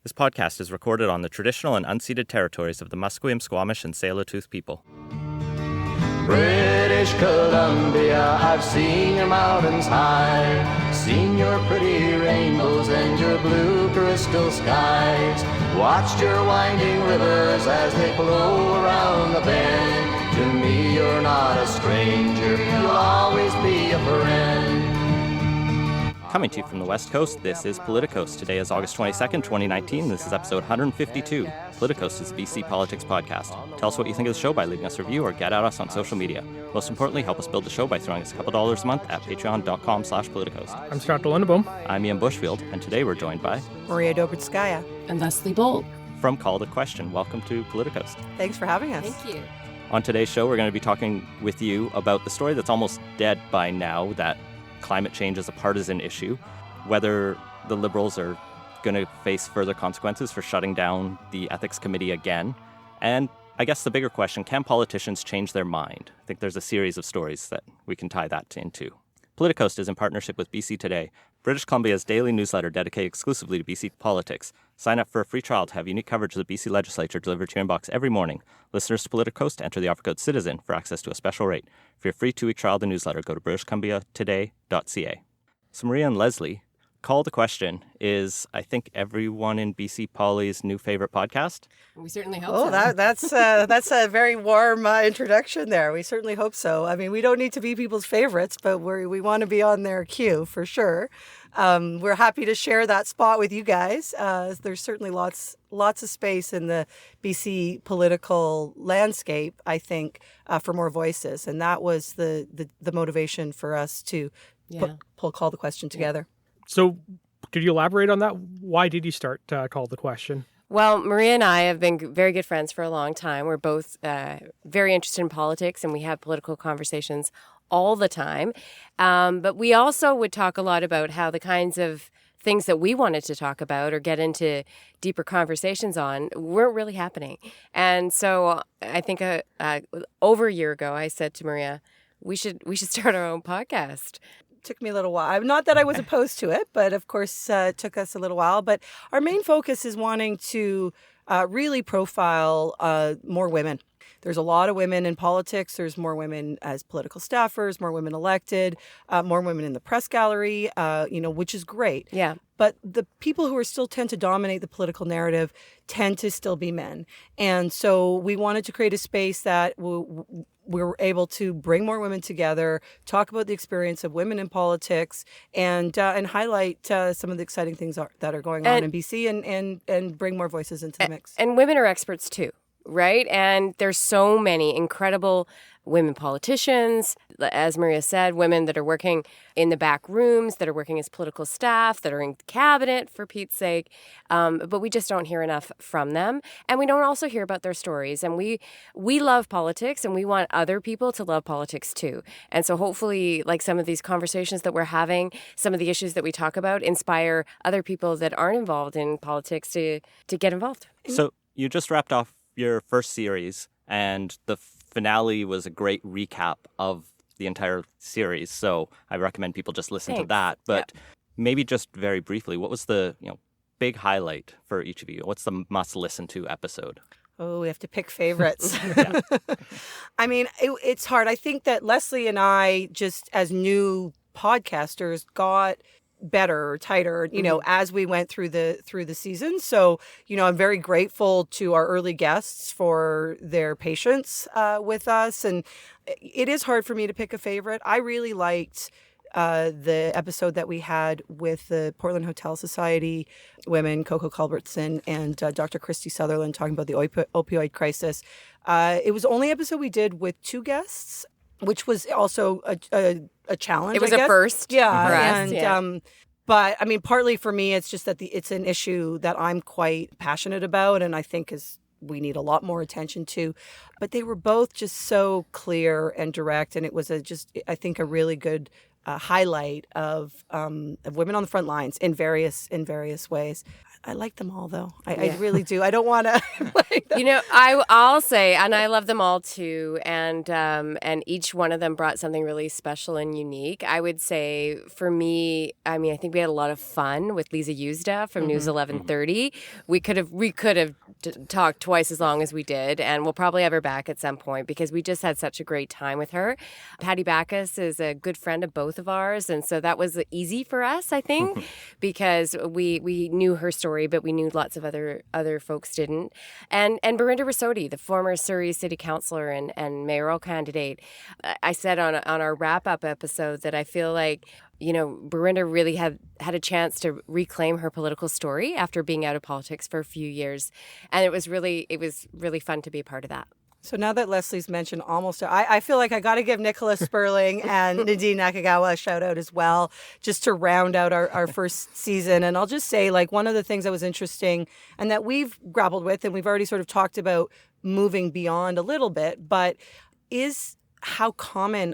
This podcast is recorded on the traditional and unceded territories of the Musqueam, Squamish, and Tsleil-Waututh people. British Columbia, I've seen your mountains high, seen your pretty rainbows and your blue crystal skies, watched your winding rivers as they flow around the bend. To me you're not a stranger, you'll always be a friend. Coming to you from the West Coast, this is Politicos. Today is August 22nd, 2019. This is episode 152. Politicos is a BC politics podcast. Tell us what you think of the show by leaving us a review or get at us on social media. Most importantly, help us build the show by throwing us a couple dollars a month at patreon.com/politicos. I'm Scott Delennebaum. I'm Ian Bushfield, and today we're joined by Maria Dobritskaya and Leslie Bolt. From Call the Question. Welcome to Politicos. Thanks for having us. Thank you. On today's show, we're going to be talking with you about the story that's almost dead by now, that climate change is a partisan issue, whether the Liberals are going to face further consequences for shutting down the Ethics Committee again. And I guess the bigger question, can politicians change their mind? I think there's a series of stories that we can tie that into. Politicos is in partnership with BC Today, British Columbia's daily newsletter dedicated exclusively to BC politics. Sign up for a free trial to have unique coverage of the BC legislature delivered to your inbox every morning. Listeners to Politicos enter the offer code CITIZEN for access to a special rate. For your free 2-week trial of the newsletter, go to britishcolumbiatoday.ca. So Maria and Leslie, Call the Question is, I think, everyone in BC Poly's new favorite podcast. We certainly hope so. That's a very warm introduction there. We certainly hope so. I mean, we don't need to be people's favorites, but we want to be on their queue for sure. We're happy to share that spot with you guys. There's certainly lots of space in the BC political landscape, I think, for more voices. And that was the motivation for us to Call the Question together. So could you elaborate on that? Why did you start Call the Question? Well, Maria and I have been very good friends for a long time. We're both very interested in politics, and we have political conversations all the time. But we also would talk a lot about how the kinds of things that we wanted to talk about or get into deeper conversations on weren't really happening. And so I think over a year ago, I said to Maria, we should start our own podcast. Took me a little while. Not that I was opposed to it, but of course it took us a little while. But our main focus is wanting to really profile more women. There's a lot of women in politics. There's more women as political staffers, more women elected, more women in the press gallery, which is great. Yeah. But the people who still tend to dominate the political narrative tend to still be men. And so we wanted to create a space that we were able to bring more women together, talk about the experience of women in politics, and highlight some of the exciting things that are going on in BC and bring more voices into the mix. And women are experts too, right? And there's so many incredible women politicians, as Maria said, women that are working in the back rooms, that are working as political staff, that are in cabinet, for Pete's sake. But we just don't hear enough from them. And we don't also hear about their stories. And we love politics, and we want other people to love politics too. And so hopefully, like some of these conversations that we're having, some of the issues that we talk about, inspire other people that aren't involved in politics to get involved. So you just wrapped off your first series, and the finale was a great recap of the entire series. So I recommend people just listen to that. But maybe just very briefly, what was the big highlight for each of you? What's the must-listen to episode? Oh, we have to pick favorites. I mean, it's hard. I think that Leslie and I, just as new podcasters, got better, tighter, as we went through the season. So, I'm very grateful to our early guests for their patience with us. And it is hard for me to pick a favorite. I really liked the episode that we had with the Portland Hotel Society women, Coco Culbertson and Dr. Christy Sutherland, talking about the opioid crisis. It was the only episode we did with two guests, which was also a challenge. It was a first. Yeah. For us, and but I mean, partly for me, it's just that it's an issue that I'm quite passionate about, and I think we need a lot more attention to. But they were both just so clear and direct, and it was I think a really good highlight of women on the front lines in various ways. I like them all, though. I really do. I don't want to. I'll say, and I love them all too, and each one of them brought something really special and unique. I would say, for me, I think we had a lot of fun with Lisa Usda from News 1130. We could have talked twice as long as we did, and we'll probably have her back at some point because we just had such a great time with her. Patty Backus is a good friend of both of ours, and so that was easy for us, I think, because we knew her story, but we knew lots of other folks didn't. And Barinda Rasodi, the former Surrey City Councillor and mayoral candidate, I said on our wrap-up episode that I feel like, Barinda really had a chance to reclaim her political story after being out of politics for a few years. And it was really fun to be a part of that. So now that Leslie's mentioned I feel like I got to give Nicholas Sperling and Nadine Nakagawa a shout out as well, just to round out our first season. And I'll just say, like, one of the things that was interesting and that we've grappled with, and we've already sort of talked about moving beyond a little bit, but is how common,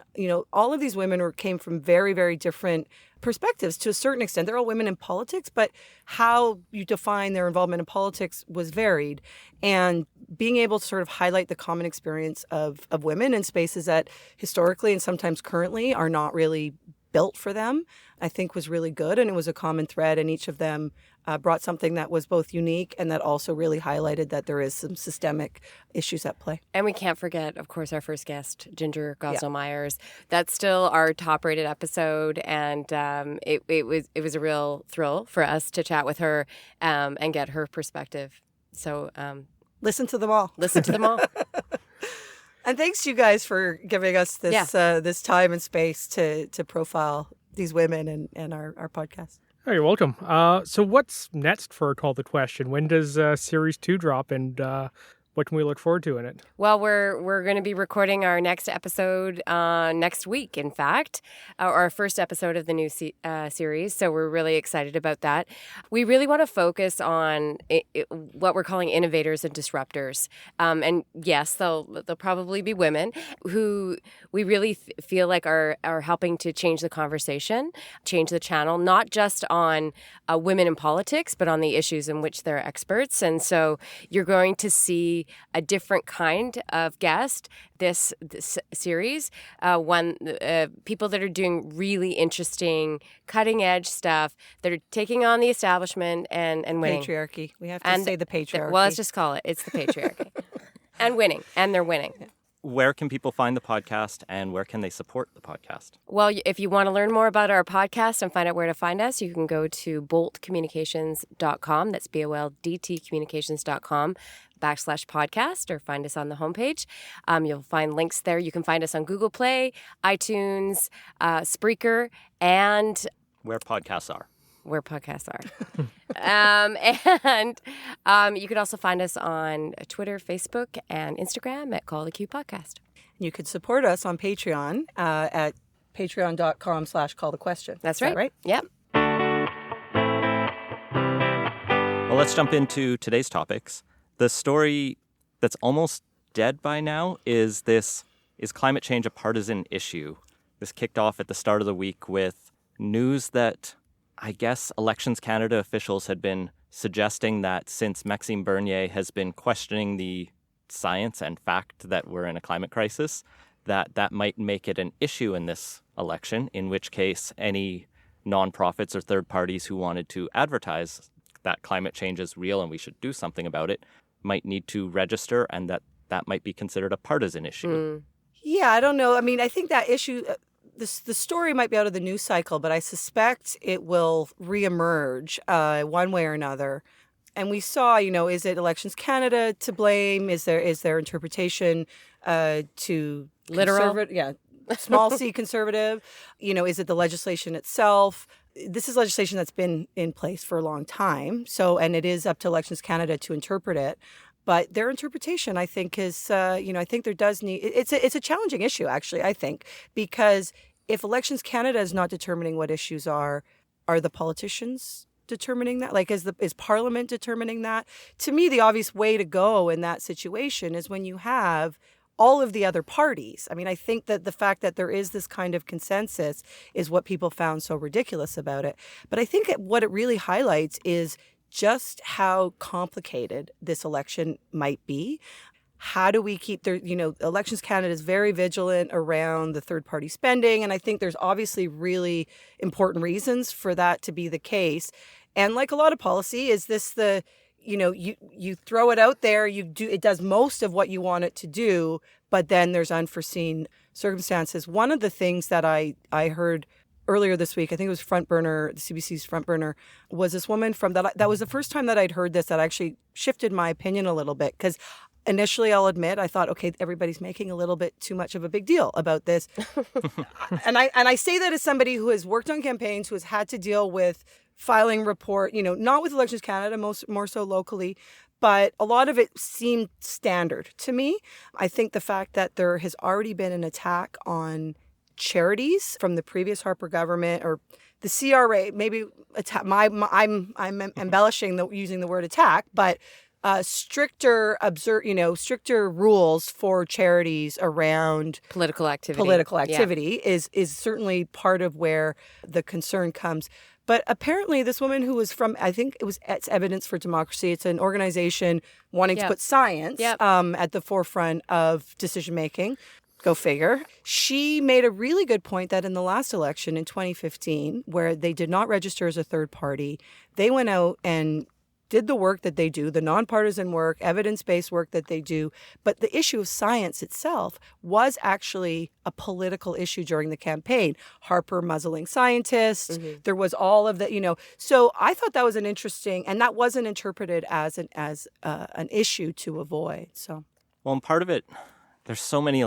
all of these women came from very, very different perspectives to a certain extent. They're all women in politics, but how you define their involvement in politics was varied. And being able to sort of highlight the common experience of women in spaces that historically and sometimes currently are not really built for them, I think was really good. And it was a common thread, and each of them brought something that was both unique and that also really highlighted that there is some systemic issues at play. And we can't forget, of course, our first guest, Ginger Gosnell-Myers. That's still our top-rated episode, and it was a real thrill for us to chat with her and get her perspective. So listen to them all. Listen to them all. And thanks to you guys for giving us this this time and space to profile these women and our podcast. Oh, you're welcome. So what's next for Call the Question? When does Series 2 drop, and what can we look forward to in it? Well, we're going to be recording our next episode next week, in fact, our first episode of the new series. So we're really excited about that. We really want to focus on what we're calling innovators and disruptors. And yes, they'll probably be women who we really feel like are helping to change the conversation, change the channel, not just on women in politics, but on the issues in which they're experts. And so you're going to see a different kind of guest this series. People that are doing really interesting, cutting edge stuff, that are taking on the establishment and winning. Patriarchy. We have to say the patriarchy. Well, let's just call it. It's the patriarchy. And winning. And they're winning. Where can people find the podcast, and where can they support the podcast? Well, if you want to learn more about our podcast and find out where to find us, you can go to boltcommunications.com. That's BOLDTcommunications.com /podcast, or find us on the homepage. You'll find links there. You can find us on Google Play, iTunes, Spreaker, and where podcasts are. Where podcasts are. You could also find us on Twitter, Facebook, and Instagram at Call the Q Podcast. You could support us on Patreon at patreon.com/callthequestion. That's right. Is that right? Yep. Well, let's jump into today's topics. The story that's almost dead by now is climate change a partisan issue? This kicked off at the start of the week with news that I guess Elections Canada officials had been suggesting that since Maxime Bernier has been questioning the science and fact that we're in a climate crisis, that might make it an issue in this election, in which case any nonprofits or third parties who wanted to advertise that climate change is real and we should do something about it might need to register, and that might be considered a partisan issue. Yeah, I don't know. I mean, I think that issue... The story might be out of the news cycle, but I suspect it will reemerge one way or another. And we saw, is it Elections Canada to blame? Is there interpretation to literal? Small c conservative. Is it the legislation itself? This is legislation that's been in place for a long time. So, and it is up to Elections Canada to interpret it. But their interpretation, I think, is, I think there does need... It's a challenging issue, actually, I think, because if Elections Canada is not determining what issues are the politicians determining that? Like, is Parliament determining that? To me, the obvious way to go in that situation is when you have all of the other parties. I mean, I think that the fact that there is this kind of consensus is what people found so ridiculous about it. But I think what it really highlights is just how complicated this election might be. How do we keep Elections Canada is very vigilant around the third party spending. And I think there's obviously really important reasons for that to be the case. And like a lot of policy, is this you throw it out there, it does most of what you want it to do, but then there's unforeseen circumstances. One of the things that I heard earlier this week, I think it was Front Burner, the CBC's Front Burner, was this woman that was the first time that I'd heard this that actually shifted my opinion a little bit. Because initially, I'll admit, I thought, okay, everybody's making a little bit too much of a big deal about this. and I say that as somebody who has worked on campaigns, who has had to deal with filing report, not with Elections Canada, more so locally, but a lot of it seemed standard to me. I think the fact that there has already been an attack on charities from the previous Harper government, or the CRA, maybe I'm embellishing using the word attack, but stricter rules for charities around political activity is certainly part of where the concern comes. But apparently this woman who was from, I think it's Evidence for Democracy. It's an organization wanting to put science at the forefront of decision making. Go figure. She made a really good point that in the last election in 2015, where they did not register as a third party, they went out and did the work that they do, the nonpartisan work, evidence-based work that they do. But the issue of science itself was actually a political issue during the campaign. Harper muzzling scientists. Mm-hmm. There was all of that, So I thought that was an interesting, and that wasn't interpreted as an issue to avoid. So, well, and part of it, there's so many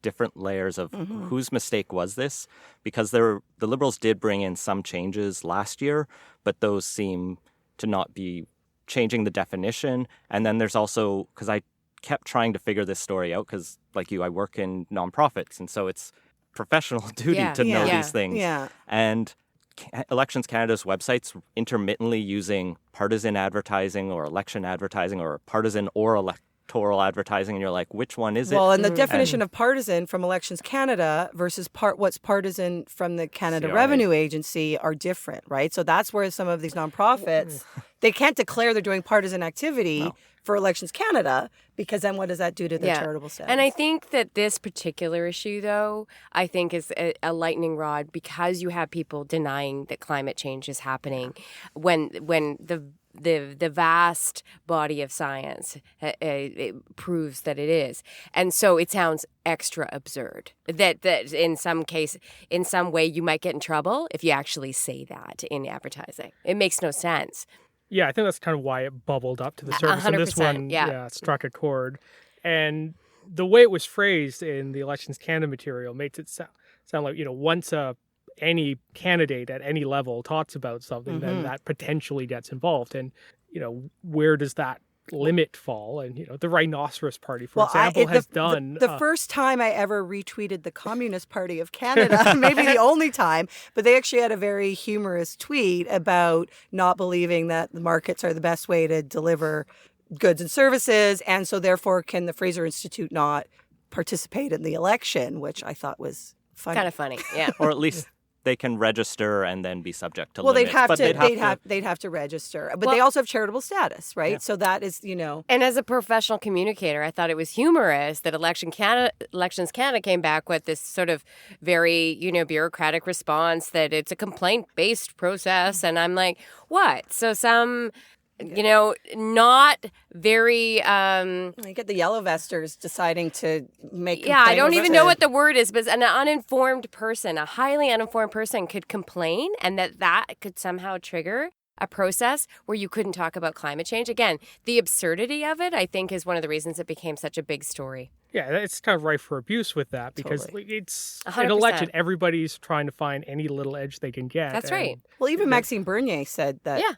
different layers of whose mistake was this, because the Liberals did bring in some changes last year, but those seem to not be changing the definition. And then there's also, because I kept trying to figure this story out, because like you, I work in nonprofits, and so it's professional duty to know these things. Yeah. And Elections Canada's website's intermittently using partisan advertising or election advertising or partisan or electoral advertising, and you're like, which one is it? Well, and the definition of partisan from Elections Canada versus what's partisan from the Canada CRA. Revenue Agency are different, right? So that's where some of these nonprofits, they can't declare they're doing partisan activity for Elections Canada, because then what does that do to their charitable status? And I think that this particular issue, though, I think is a lightning rod, because you have people denying that climate change is happening when the vast body of science it proves that it is. And so it sounds extra absurd that in some way you might get in trouble if you actually say that in advertising. It makes no sense. Yeah, I think that's kind of why it bubbled up to the surface. 100%, And this one struck a chord. And the way it was phrased in the Elections Canada material makes it sound like, once any candidate at any level talks about something, then that potentially gets involved. And, where does that limit fall? And, the Rhinoceros Party, for example, has done... The first time I ever retweeted the Communist Party of Canada, maybe the only time, but they actually had a very humorous tweet about not believing that the markets are the best way to deliver goods and services, and so therefore can the Fraser Institute not participate in the election, which I thought was funny. Kind of funny, yeah. Or at least they can register and then be subject to well, limits. They'd have to register, but they also have charitable status, right? Yeah. So that is, And as a professional communicator, I thought it was humorous that Elections Canada came back with this sort of very, bureaucratic response that it's a complaint-based process, and I'm like, what? So some... not very... you get the yellow vesters deciding to make... Yeah, I don't even know what the word is, but an uninformed person, a highly uninformed person could complain, and that could somehow trigger a process where you couldn't talk about climate change. Again, the absurdity of it, I think, is one of the reasons it became such a big story. Yeah, it's kind of rife for abuse with that, because it's 100%. An election. Everybody's trying to find any little edge they can get. That's right. Well, even Maxime Bernier said that. Yeah.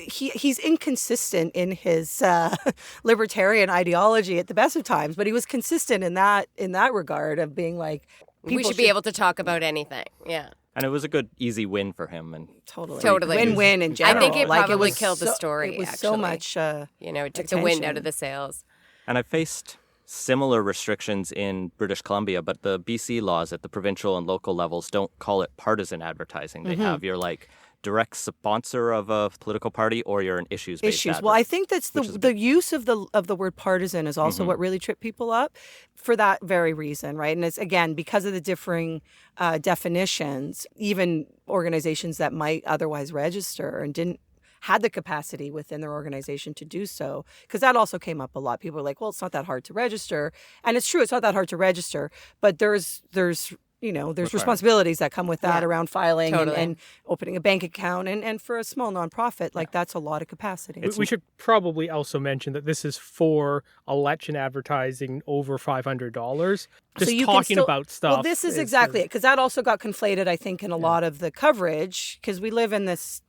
He's inconsistent in his libertarian ideology at the best of times, but he was consistent in that regard of being like, we should be able to talk about anything. Yeah. And it was a good, easy win for him. And totally win-win in general. I think it probably killed the story. It was actually. So much. It took the wind out of the sails. And I faced similar restrictions in British Columbia, but the BC laws at the provincial and local levels don't call it partisan advertising. They have your direct sponsor of a political party or you're an issues-based Issues. Well, I think that's the use of the word partisan is also what really tripped people up for that very reason, right? And it's, again, because of the differing definitions, even organizations that might otherwise register and didn't had the capacity within their organization to do so, because that also came up a lot. People were like, well, it's not that hard to register. And it's true, it's not that hard to register, but there's responsibilities that come with that around filing and opening a bank account. And for a small nonprofit, that's a lot of capacity. We should probably also mention that this is for election advertising over $500. Just so talking about stuff. Well, this is exactly it, because that also got conflated, I think, in a lot of the coverage, because we live in this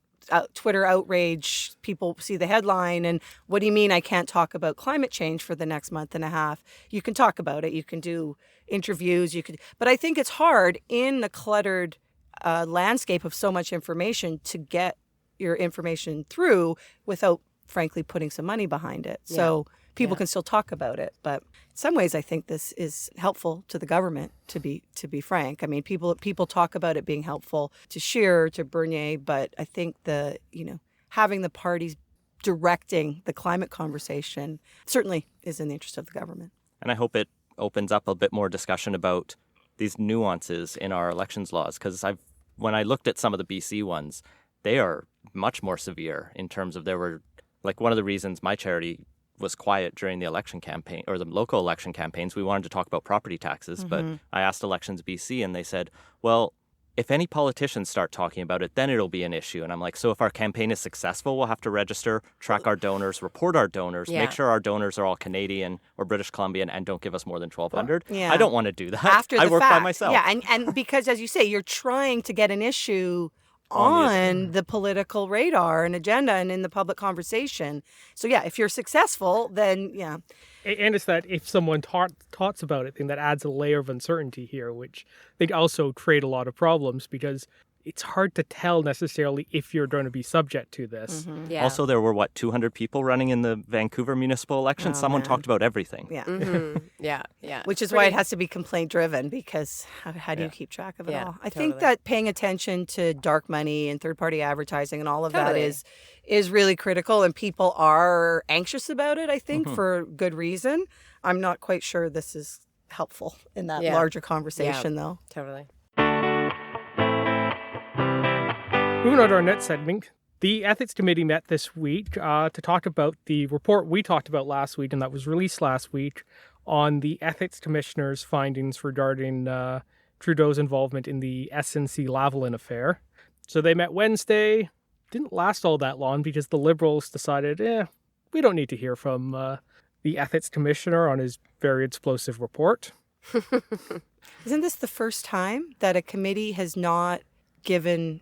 Twitter outrage. People see the headline and what do you mean I can't talk about climate change for the next month and a half? You can talk about it. You can do interviews. But I think it's hard in the cluttered landscape of so much information to get your information through without, frankly, putting some money behind it. So people can still talk about it. But in some ways, I think this is helpful to the government, to be frank. I mean, people talk about it being helpful to Scheer, to Bernier, but I think having the parties directing the climate conversation certainly is in the interest of the government. And I hope it opens up a bit more discussion about these nuances in our elections laws, because when I looked at some of the BC ones, they are much more severe in terms of there were, like, one of the reasons my charity was quiet during the election campaign or the local election campaigns, we wanted to talk about property taxes, but I asked Elections BC and they said, well, if any politicians start talking about it, then it'll be an issue. And I'm like, so if our campaign is successful, we'll have to register, track our donors, report our donors, make sure our donors are all Canadian or British Columbian and don't give us more than $1,200. I don't want to do that. After I the work fact. by myself. Yeah, and because, as you say, you're trying to get an issue on the political radar and agenda and in the public conversation. So, if you're successful, then, And it's that if someone talks about it, then that adds a layer of uncertainty here, which I think also create a lot of problems because it's hard to tell necessarily if you're going to be subject to this. Yeah. Also, there were, 200 people running in the Vancouver municipal election? Someone talked about everything. Yeah. Which is why it has to be complaint driven, because how do you keep track of it all? I think that paying attention to dark money and third party advertising and all of that is really critical, and people are anxious about it, I think, for good reason. I'm not quite sure this is helpful in that larger conversation, though. Totally. Moving on to our next segment, the Ethics Committee met this week to talk about the report we talked about last week, and that was released last week, on the Ethics Commissioner's findings regarding Trudeau's involvement in the SNC Lavalin affair. So they met Wednesday. Didn't last all that long because the Liberals decided, we don't need to hear from the Ethics Commissioner on his very explosive report. Isn't this the first time that a committee has not given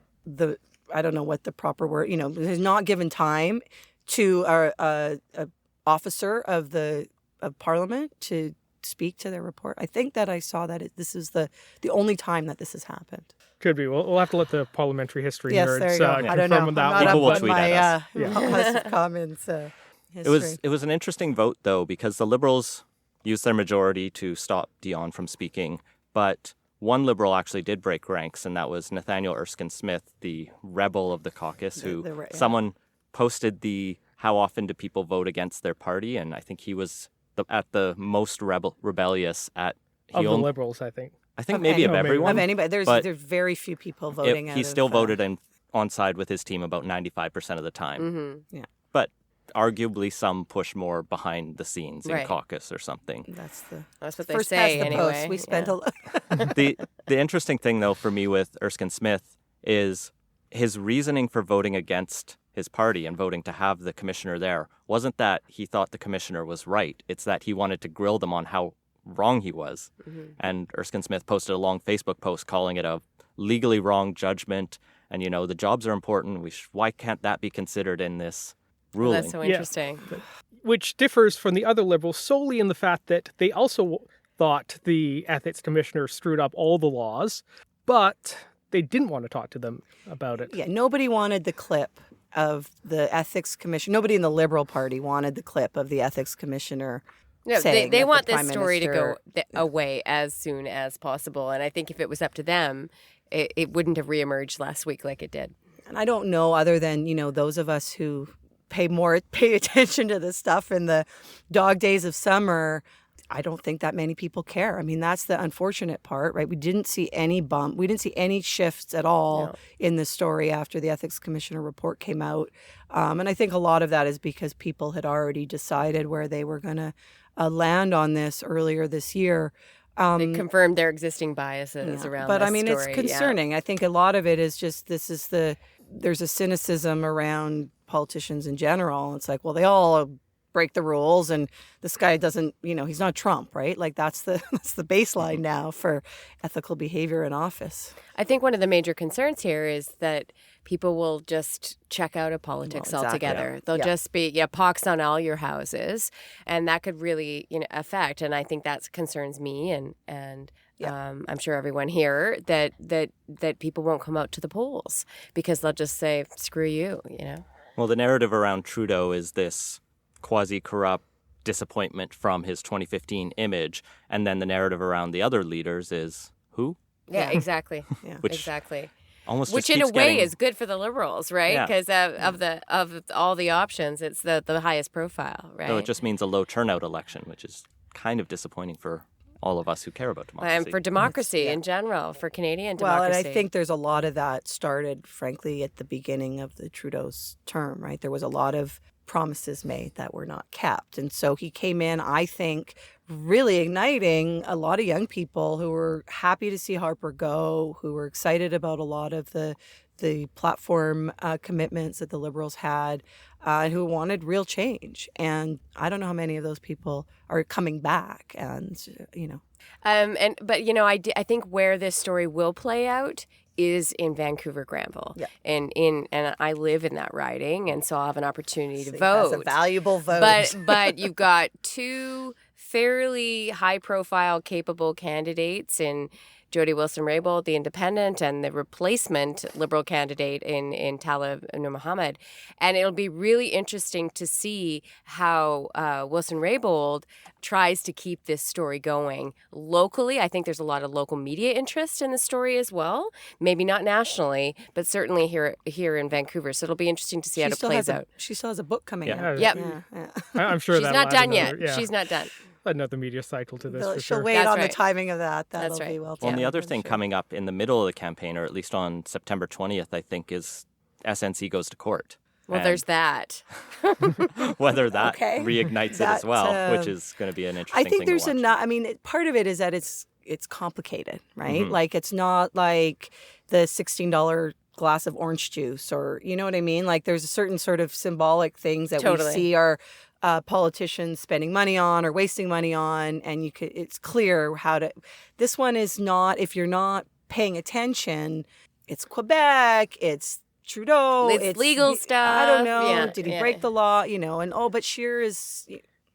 I don't know what the proper word, has not given time to a officer of Parliament to speak to their report? I think that I saw that this is the only time that this has happened. Could be. We'll have to let the parliamentary history nerds there you go. I don't know. confirm I'm that not one. People will up on tweet my at us. House of Commons history. It was an interesting vote, though, because the Liberals used their majority to stop Dion from speaking, but one Liberal actually did break ranks, and that was Nathaniel Erskine-Smith, the rebel of the caucus, someone posted how often do people vote against their party, and I think he was at the most rebellious at... Of the Liberals, I think. I think maybe of everyone. Of anybody. There's very few people voting He still voted on side with his team about 95% of the time. Mm-hmm. Yeah. But arguably some push more behind the scenes in caucus or something. That's what they first say past the anyway. post. We spent a lot. The interesting thing, though, for me with Erskine Smith is his reasoning for voting against his party and voting to have the commissioner there wasn't that he thought the commissioner was right. It's that he wanted to grill them on how wrong he was. Mm-hmm. And Erskine Smith posted a long Facebook post calling it a legally wrong judgment. And, the jobs are important. Why can't that be considered in this ruling? Well, that's so interesting. Yeah. Which differs from the other Liberals solely in the fact that they also thought the ethics commissioner screwed up all the laws, but they didn't want to talk to them about it. Yeah, nobody wanted the clip of the ethics commission. Nobody in the Liberal Party wanted the clip of the ethics commissioner. No, saying they that want the this Prime story Minister, to go away as soon as possible. And I think if it was up to them, it wouldn't have reemerged last week like it did. And I don't know, other than, those of us who pay attention to this stuff in the dog days of summer, I don't think that many people care. I mean, that's the unfortunate part, right? We didn't see any bump. We didn't see any shifts at all in the story after the Ethics Commissioner report came out. And I think a lot of that is because people had already decided where they were going to land on this earlier this year. They confirmed their existing biases around but this I mean, story. it's concerning. I think a lot of it is just there's a cynicism around politicians in general. It's like, well, they all break the rules, and this guy doesn't, he's not Trump, right? Like that's the baseline now for ethical behavior in office. I think one of the major concerns here is that people will just check out of politics altogether. They'll just be pox on all your houses, and that could really affect. And I think that concerns me, and I'm sure everyone here that people won't come out to the polls because they'll just say screw you. Well, the narrative around Trudeau is this quasi-corrupt disappointment from his 2015 image, and then the narrative around the other leaders is who? Yeah, exactly. Exactly. Almost which just in a way getting... is good for the Liberals, right? Because of all the options, it's the highest profile, right? So it just means a low turnout election, which is kind of disappointing for all of us who care about democracy. And for democracy in general, for Canadian democracy. Well, and I think there's a lot of that started, frankly, at the beginning of the Trudeau's term, right? There was a lot of promises made that were not kept. And so he came in, I think, really igniting a lot of young people who were happy to see Harper go, who were excited about a lot of the platform commitments that the Liberals had, and who wanted real change. And I don't know how many of those people are coming back. And, I think where this story will play out is in Vancouver Granville. Yeah. And I live in that riding, and so I'll have an opportunity to vote. That's a valuable vote. But you've got two fairly high-profile, capable candidates in Jody Wilson-Raybould, the independent, and the replacement Liberal candidate in Talib Nur Mohammed. And it'll be really interesting to see how Wilson-Raybould tries to keep this story going locally. I think there's a lot of local media interest in the story as well. Maybe not nationally, but certainly here in Vancouver. So it'll be interesting to see how it plays out. She still has a book coming out. Yep. Yeah. I'm sure she's not done yet. Yeah. She's not done. Another media cycle to this. For She'll sure. wait on the timing of that. That'll right. be well. Well, and the other thing coming up in the middle of the campaign, or at least on September 20th, I think, is SNC goes to court. Well, there's that. Whether that reignites it as well, which is going to be an interesting thing. I think there's enough. I mean, part of it is that it's complicated, right? Mm-hmm. Like it's not like the $16 glass of orange juice, or you know what I mean? Like there's a certain sort of symbolic things that we see are politicians spending money on or wasting money on, and it's clear how to. This one is not. If you're not paying attention, it's Quebec. It's Trudeau. It's legal stuff. I don't know. Yeah, did he break the law? And but Scheer is.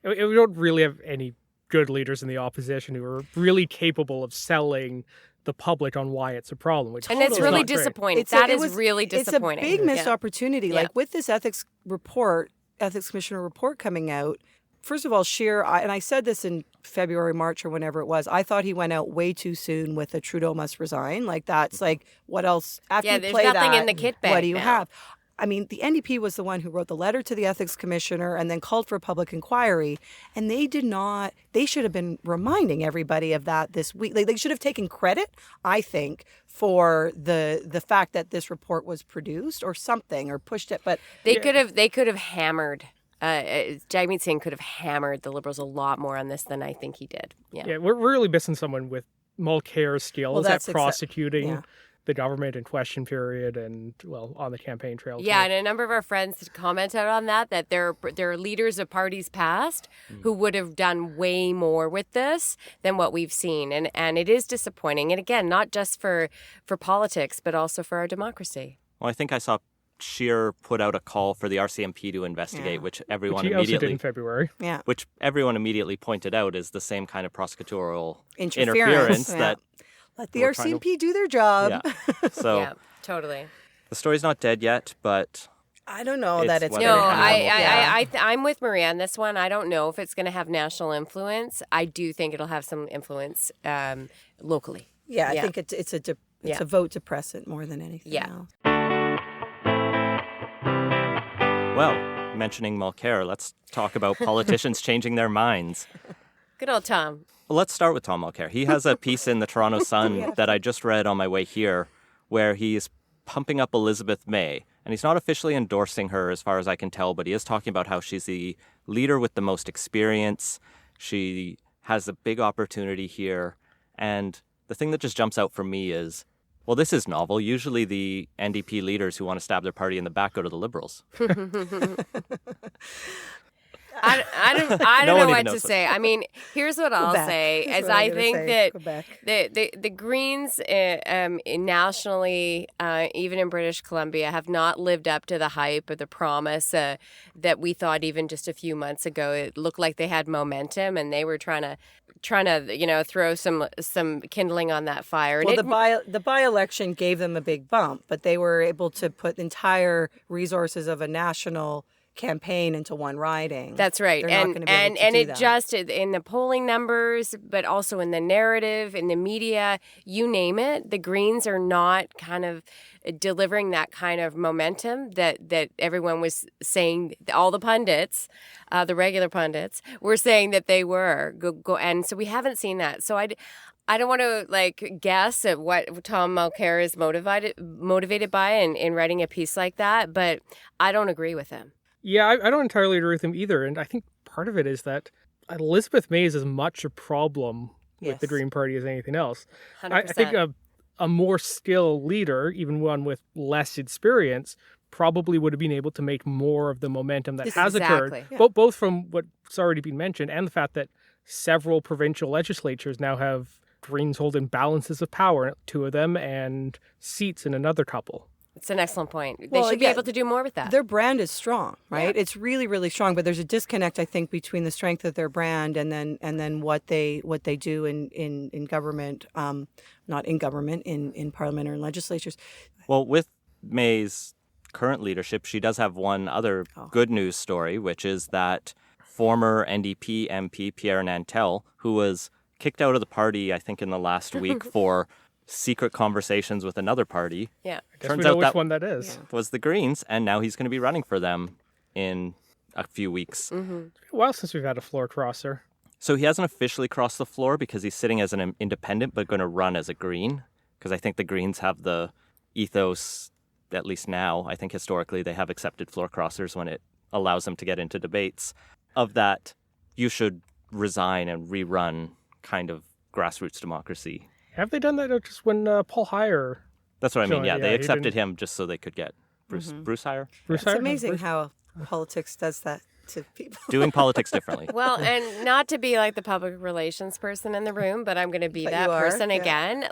We don't really have any good leaders in the opposition who are really capable of selling the public on why it's a problem. Which and it's really disappointing. That is really disappointing. It's a big missed opportunity. Yeah. Like with this ethics commissioner report coming out, first of all, Scheer, and I said this in February, March, or whenever it was, I thought he went out way too soon with the Trudeau must resign. Like that's like, what else? After you there's play nothing that, in the kit bag what do you now. have? I mean, the NDP was the one who wrote the letter to the ethics commissioner and then called for a public inquiry. And they did not, they should have been reminding everybody of that this week. They should have taken credit, I think, for the fact that this report was produced or something, or pushed it. But they could have hammered. Jagmeet Singh could have hammered the Liberals a lot more on this than I think he did. Yeah, we're really missing someone with Mulcair skills at prosecuting the government in question period and, on the campaign trail. Yeah, and a number of our friends commented on that there are leaders of parties past who would have done way more with this than what we've seen. And it is disappointing. And again, not just for politics, but also for our democracy. Well, I think I saw Scheer put out a call for the RCMP to investigate, which everyone immediately did in February. Yeah, which everyone immediately pointed out is the same kind of prosecutorial interference that. Let the RCMP do their job. Yeah. So yeah, totally. The story's not dead yet, but I don't know that it's no. I'm with Maria on this one. I don't know if it's going to have national influence. I do think it'll have some influence locally. Yeah, I think it's a vote to press it more than anything else. Well, mentioning Mulcair, let's talk about politicians changing their minds. Good old Tom. Well, let's start with Tom Mulcair. He has a piece in the Toronto Sun that I just read on my way here where he's pumping up Elizabeth May. And he's not officially endorsing her as far as I can tell, but he is talking about how she's the leader with the most experience. She has a big opportunity here. And the thing that just jumps out for me is, well, this is novel. Usually the NDP leaders who want to stab their party in the back go to the Liberals. I don't No know one what even to knows say. I mean, here's what I'll Quebec. say: That's is what I'm I gonna think say, that the Greens, nationally, even in British Columbia, have not lived up to the hype or the promise that we thought even just a few months ago. It looked like they had momentum, and they were trying to throw some kindling on that fire. Well, And the by-election gave them a big bump, but they were able to put entire resources of a national campaign into one riding. That's right. They're not And gonna be able to and do it that. just in the polling numbers, but also in the narrative, in the media, you name it, the Greens are not kind of delivering that kind of momentum that everyone was saying. All the pundits, the regular pundits, were saying that they were go and so we haven't seen that. So I don't want to guess at what Tom Mulcair is motivated by in writing a piece like that, but I don't agree with him. Yeah, I don't entirely agree with him either. And I think part of it is that Elizabeth May is as much a problem with the Yes. Green Party as anything else. 100%. I think a more skilled leader, even one with less experience, probably would have been able to make more of the momentum that has occurred, Exactly. both from what's already been mentioned and the fact that several provincial legislatures now have Greens holding balances of power, 2 of them, and seats in another couple. It's an excellent point. They Well, should be yeah, able to do more with that. Their brand is strong, right? It's really, really strong. But there's a disconnect, I think, between the strength of their brand and then what they do in government, not in government, in parliament or in legislatures. Well, with May's current leadership, she does have one other good news story, which is that former NDP MP Pierre Nantel, who was kicked out of the party, I think, in the last week for secret conversations with another party. Yeah. I guess Turns we know out which that one that is. was the Greens, and now he's going to be running for them in a few weeks. Mm-hmm. It's been a while since we've had a floor crosser. So he hasn't officially crossed the floor because he's sitting as an independent, but going to run as a Green, because I think the Greens have the ethos, at least now, I think historically they have accepted floor crossers when it allows them to get into debates, of that you should resign and rerun kind of grassroots democracy. Have they done that just when Paul Heyer? That's what I mean. Sure, Yeah, yeah, they he accepted didn't- him just so they could get Bruce Heyer. Bruce It's Heyer? amazing Bruce- how politics does that to people. Doing politics differently. Well, and not to be like the public relations person in the room, but I'm going to be But that you are, person yeah. again.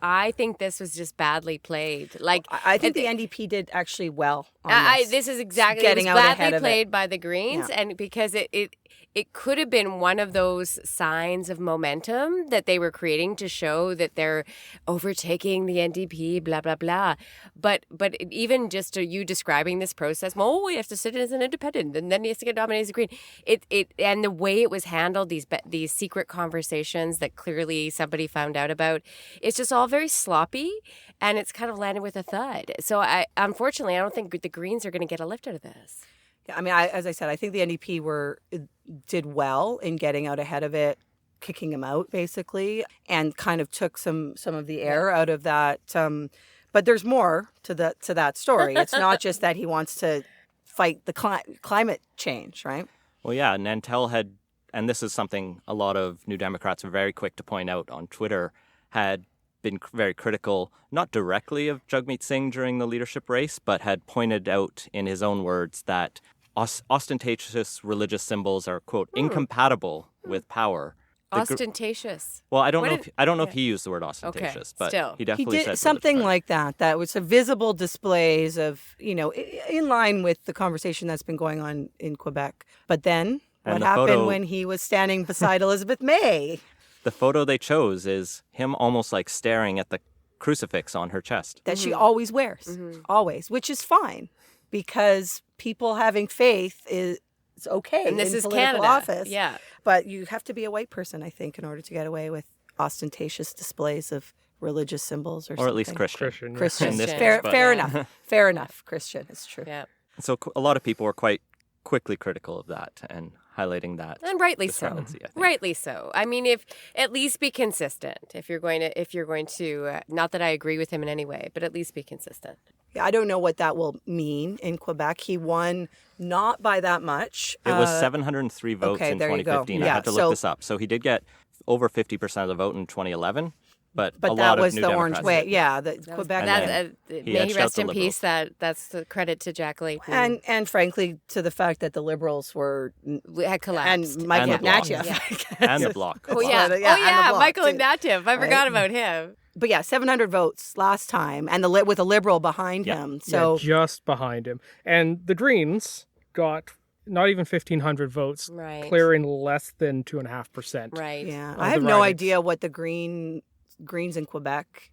I think this was just badly played. I think the NDP did actually well on this. This is exactly Getting it was out ahead badly of it. played by the Greens, Yeah. and because it could have been one of those signs of momentum that they were creating to show that they're overtaking the NDP, blah blah blah. But even just you describing this process, well, we have to sit as an independent, and then he has to get nominated as a Green. It and the way it was handled, these secret conversations that clearly somebody found out about, it's just all very sloppy, and it's kind of landed with a thud. So unfortunately, I don't think the Greens are going to get a lift out of this. Yeah, I mean, as I said, I think the NDP did well in getting out ahead of it, kicking him out basically, and kind of took some of the air out of that. But there's more to that story. It's not just that he wants to fight the climate change, right? Well, yeah, Nantel had, and this is something a lot of New Democrats are very quick to point out on Twitter, had been very critical, not directly of Jagmeet Singh during the leadership race, but had pointed out in his own words that ostentatious religious symbols are, quote, incompatible with power. Ostentatious. Well, I don't What know. did- I don't know if he used the word ostentatious, but still. he He definitely said did something like that. That was a visible displays of, in line with the conversation that's been going on in Quebec. But then And what the happened photo- when he was standing beside Elizabeth May? The photo they chose is him almost like staring at the crucifix on her chest. That she always wears, always, which is fine because people having faith is okay And this in is political Canada. office. Yeah. But you have to be a white person, I think, in order to get away with ostentatious displays of religious symbols or something. Or at least Christian. Christian. Yeah. Christian. In this Christian. case, but- Fair enough. Fair enough. Christian. It's true. Yeah. So a lot of people were quite quickly critical of that and highlighting that. And rightly so. discrepancy, I think. Rightly so. I mean, if at least be consistent. If you're going to, not that I agree with him in any way, but at least be consistent. Yeah, I don't know what that will mean in Quebec. He won not by that much. It was 703 votes okay, in there you go. 2015. I Yeah, had to so- look this up. So he did get over 50% of the vote in 2011, but a But lot that of was New the Democrats orange way. did. Yeah, the That was- Quebec. And may he he edged out rest the in peace. Liberals. That's the credit to Jack Layton. And frankly, to the fact that the Liberals were We had collapsed. and Michael And the Bloc. Ignatieff. Yeah. I guess. And the Bloc. Oh as yeah, well. Yeah, and the Bloc, Michael too. Ignatieff. I forgot about him. But yeah, 700 votes last time, and with a Liberal behind Yeah. him. So just behind him. And the Greens got not even 1,500 votes, Right. clearing less than 2.5%. Right. yeah, of I the have no ridings. idea what the Greens in Quebec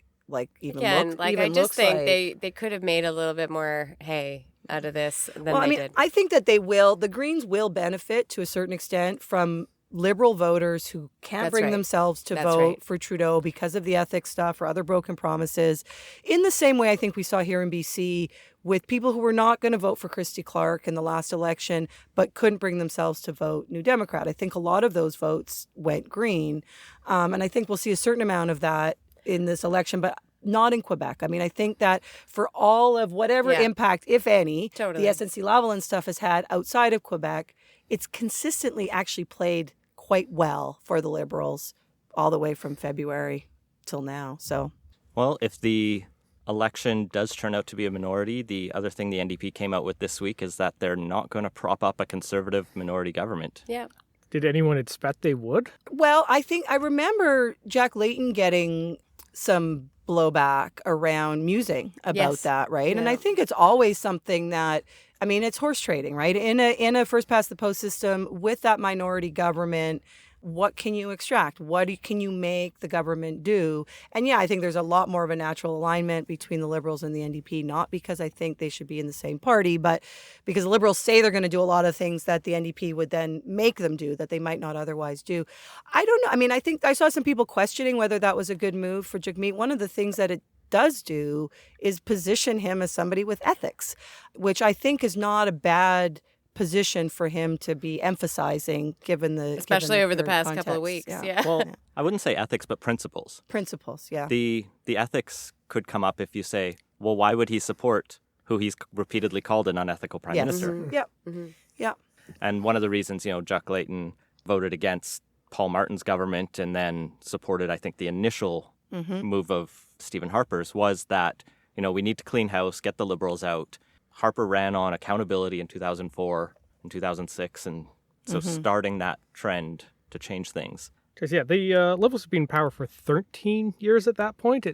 even Again, look. like even I just looks think like. they could have made a little bit more hay out of this than Well, they I mean, did. I think that the Greens will benefit to a certain extent from Liberal voters who can't That's bring right. themselves to That's vote right. for Trudeau because of the ethics stuff or other broken promises. In the same way I think we saw here in BC with people who were not going to vote for Christy Clark in the last election but couldn't bring themselves to vote New Democrat. I think a lot of those votes went Green. And I think we'll see a certain amount of that in this election, but not in Quebec. I mean, I think that for all of whatever Yeah. impact, if any, Totally. the SNC Lavalin stuff has had outside of Quebec, it's consistently actually played quite well for the Liberals all the way from February till now. So, Well, if the election does turn out to be a minority, the other thing the NDP came out with this week is that they're not going to prop up a conservative minority government. Yeah. Did anyone expect they would? well, I remember Jack Layton getting some blowback around musing about Yes. that, right? And Yeah. I think it's always something that, I mean, it's horse trading, right? In a first past the post system with that minority government, what can you extract? Can you make the government do? And yeah, I think there's a lot more of a natural alignment between the Liberals and the NDP, not because I think they should be in the same party, but because the Liberals say they're going to do a lot of things that the NDP would then make them do that they might not otherwise do. I don't know. I mean, I think I saw some people questioning whether that was a good move for Jagmeet. One of the things that it does do is position him as somebody with ethics, which I think is not a bad position for him to be emphasizing given Especially over the current past couple of context. weeks. Yeah. Well, I wouldn't say ethics, but principles. Principles, yeah. The ethics could come up if you say, well, why would he support who he's repeatedly called an unethical prime Yes. minister? Yep. Mhm. Yep. And one of the reasons, Jack Layton voted against Paul Martin's government and then supported, I think, the initial move of Stephen Harper's was that, we need to clean house, get the Liberals out. Harper ran on accountability in 2004 and 2006, and so starting that trend to change things. Because, yeah, the Liberals have been in power for 13 years at that point.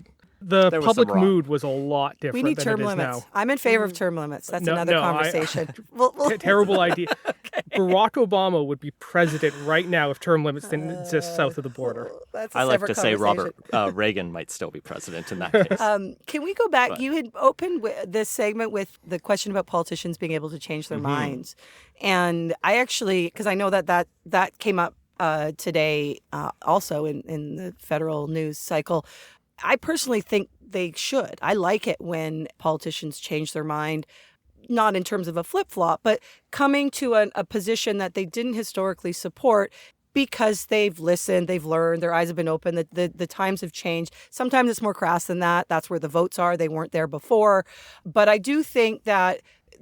The There was public some wrong. mood was a lot different We need than term it is limits. now. I'm in favor of term limits. That's No, another no, conversation. We'll- Terrible idea. Barack Obama would be president right now if term limits didn't exist south of the border. That's a I like separate to say conversation. Reagan might still be president in that case. Can we go back? But- You had opened this segment with the question about politicians being able to change their minds. And I actually, because I know that came up today also in the federal news cycle. I personally think they should. I like it when politicians change their mind, not in terms of a flip-flop, but coming to a position that they didn't historically support because they've listened, they've learned, their eyes have been open, the times have changed. Sometimes it's more crass than that. That's where the votes are. They weren't there before. But I do think that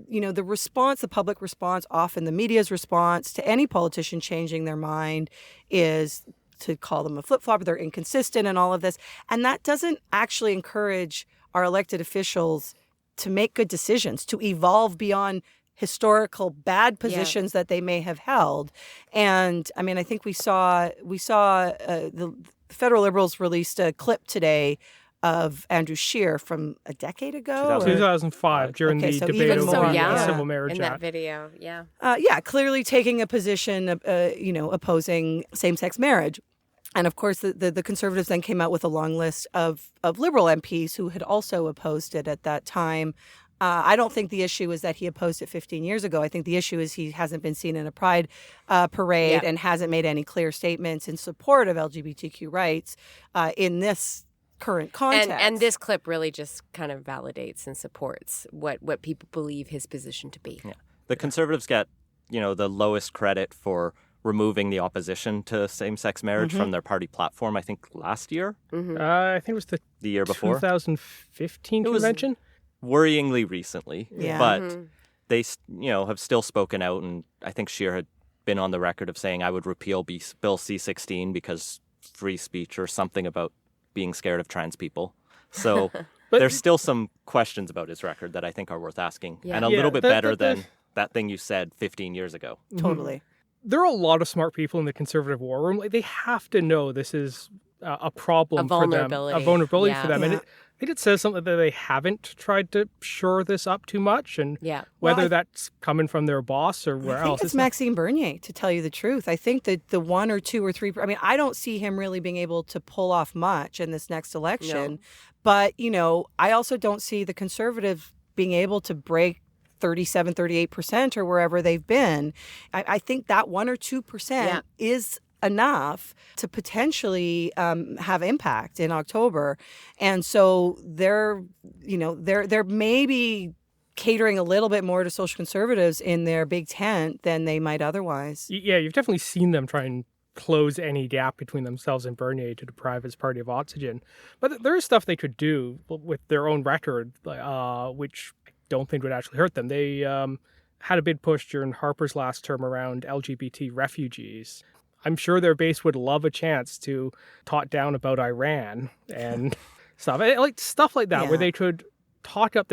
the response, the public response, often the media's response to any politician changing their mind is to call them a flip-flopper, they're inconsistent and all of this. And that doesn't actually encourage our elected officials to make good decisions, to evolve beyond historical bad positions that they may have held. And I mean, I think we saw the federal Liberals released a clip today of Andrew Scheer from a decade ago. 2005, during Okay, the so debate even over more, the yeah. Civil Marriage in that Act. video. Yeah. Clearly taking a position, opposing same-sex marriage. And of course, the Conservatives then came out with a long list of Liberal MPs who had also opposed it at that time. I don't think the issue is that he opposed it 15 years ago. I think the issue is he hasn't been seen in a pride parade and hasn't made any clear statements in support of LGBTQ rights in this current context. And this clip really just kind of validates and supports what people believe his position to be. Yeah. The Conservatives get, the lowest credit for removing the opposition to same-sex marriage from their party platform, I think last year. I think it was the year before. 2015 convention. Worryingly recently. Yeah. But they, have still spoken out, and I think Scheer had been on the record of saying, I would repeal Bill C-16 because free speech or something about being scared of trans people. So there's still some questions about his record that I think are worth asking, and a little bit better than that thing you said 15 years ago. Totally. There are a lot of smart people in the Conservative war room. Like, they have to know this is a problem for them, a vulnerability for them. And I think it says something that they haven't tried to shore this up too much, and whether that's coming from their boss or where else. I think it's Maxime Bernier, to tell you the truth. I think that the 1 or 2 or 3, I don't see him really being able to pull off much in this next election. No. But, I also don't see the Conservatives being able to break 37, 38% or wherever they've been. I think that 1 or 2% is enough to potentially have impact in October. And so they're maybe catering a little bit more to social conservatives in their big tent than they might otherwise. Yeah, you've definitely seen them try and close any gap between themselves and Bernier to deprive his party of oxygen. But there is stuff they could do with their own record, which I don't think would actually hurt them. They had a big push during Harper's last term around LGBT refugees. I'm sure their base would love a chance to talk down about Iran and stuff like that, where they could talk up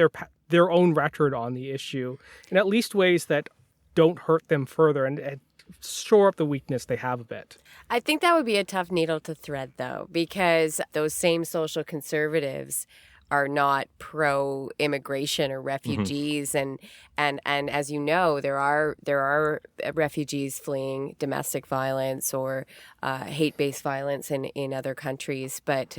their own record on the issue in at least ways that don't hurt them further and shore up the weakness they have a bit. I think that would be a tough needle to thread, though, because those same social conservatives are not pro-immigration or refugees, and as you know, there are refugees fleeing domestic violence or hate-based violence in other countries. But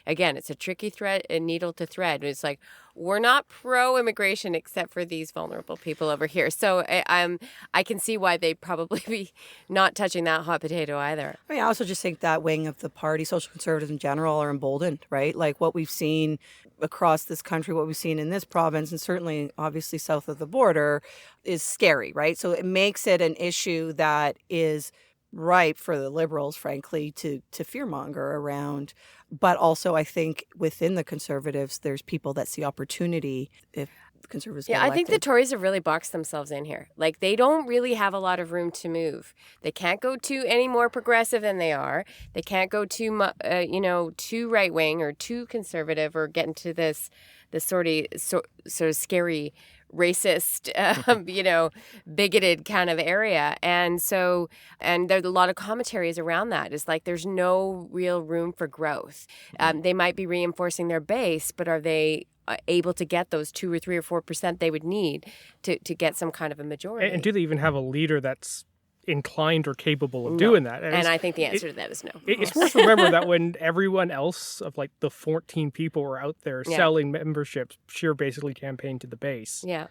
again, it's a tricky needle to thread. It's like, we're not pro-immigration except for these vulnerable people over here. So I can see why they'd probably be not touching that hot potato either. I also just think that wing of the party, social conservatives in general, are emboldened, right? Like what we've seen across this country, what we've seen in this province, and certainly obviously south of the border, is scary, right? So it makes it an issue that is ripe for the Liberals, frankly, to fearmonger around. But also, I think within the Conservatives, there's people that see opportunity if the Conservatives get elected. I think the Tories have really boxed themselves in here. Like, they don't really have a lot of room to move. They can't go any more progressive than they are. They can't go too right wing or too conservative or get into this sort of scary racist, bigoted kind of area. And so, and there's a lot of commentaries around that. It's like there's no real room for growth. They might be reinforcing their base, but are they able to get those 2 or 3 or 4% they would need to get some kind of a majority? And do they even have a leader that's inclined or capable of doing that? And I think the answer to that is no. It's worth remembering that when everyone else of like the 14 people were out there selling memberships, Scheer basically campaigned to the base. Yeah.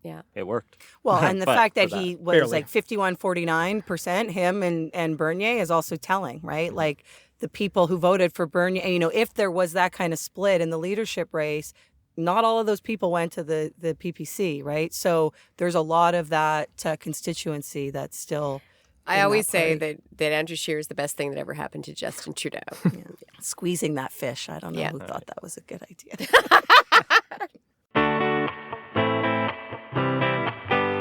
Yeah. It worked. Well, and the fact that he was like 51-49%, him and Bernier, is also telling, right? Like the people who voted for Bernier, if there was that kind of split in the leadership race, not all of those people went to the PPC, right? So there's a lot of that constituency that's still. I always say that Andrew Scheer is the best thing that ever happened to Justin Trudeau. Squeezing that fish. I don't know who thought that was a good idea.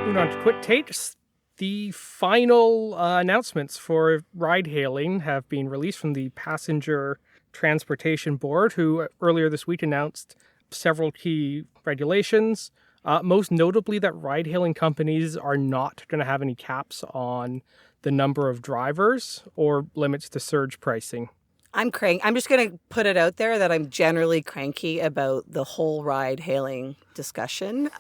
Moving on to quick takes. The final announcements for ride-hailing have been released from the Passenger Transportation Board, who earlier this week announced several key regulations, most notably that ride-hailing companies are not going to have any caps on the number of drivers or limits to surge pricing. I'm just going to put it out there that I'm generally cranky about the whole ride-hailing discussion.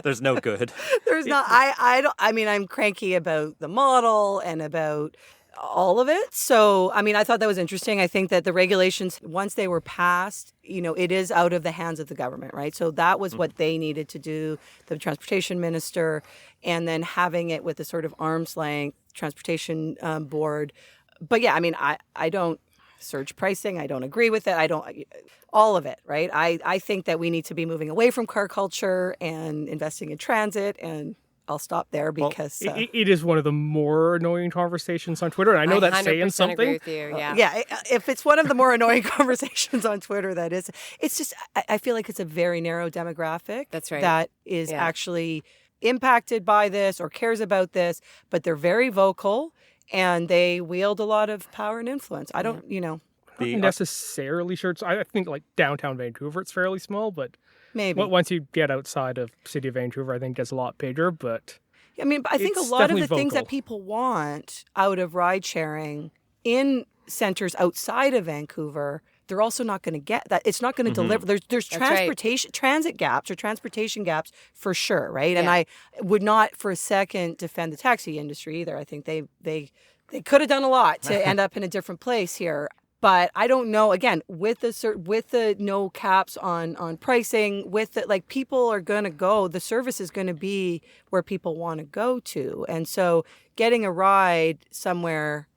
There's no good. There's not. I'm cranky about the model and about all of it. So, I thought that was interesting. I think that the regulations, once they were passed, it is out of the hands of the government, right? So that was what they needed to do, the transportation minister, and then having it with a sort of arm's length transportation board. But yeah, I don't surge pricing. I don't agree with it. All of it, right? I think that we need to be moving away from car culture and investing in transit, and I'll stop there because it is one of the more annoying conversations on Twitter, and I know that's saying 100% something. agree with you. Yeah. yeah, if it's one of the more annoying conversations on Twitter, that is. It's just I feel like it's a very narrow demographic. That's right. That is actually impacted by this or cares about this, but they're very vocal and they wield a lot of power and influence. I don't, Not necessarily sure. I think like downtown Vancouver, it's fairly small, but maybe once you get outside of city of Vancouver, I think it gets a lot bigger. But I mean, I think a it's lot of the definitely things that vocal. people want out of ride sharing in centers outside of Vancouver, they're also not going to get that. It's not going to deliver. There's That's right. transit gaps or transportation gaps for sure, right? And Yeah. I would not for a second defend the taxi industry either. I think they could have done a lot to end up in a different place here. But I don't know. Again, with the no caps on pricing, with the, like, people are going to go. The service is going to be where people want to go to, and so getting a ride somewhere,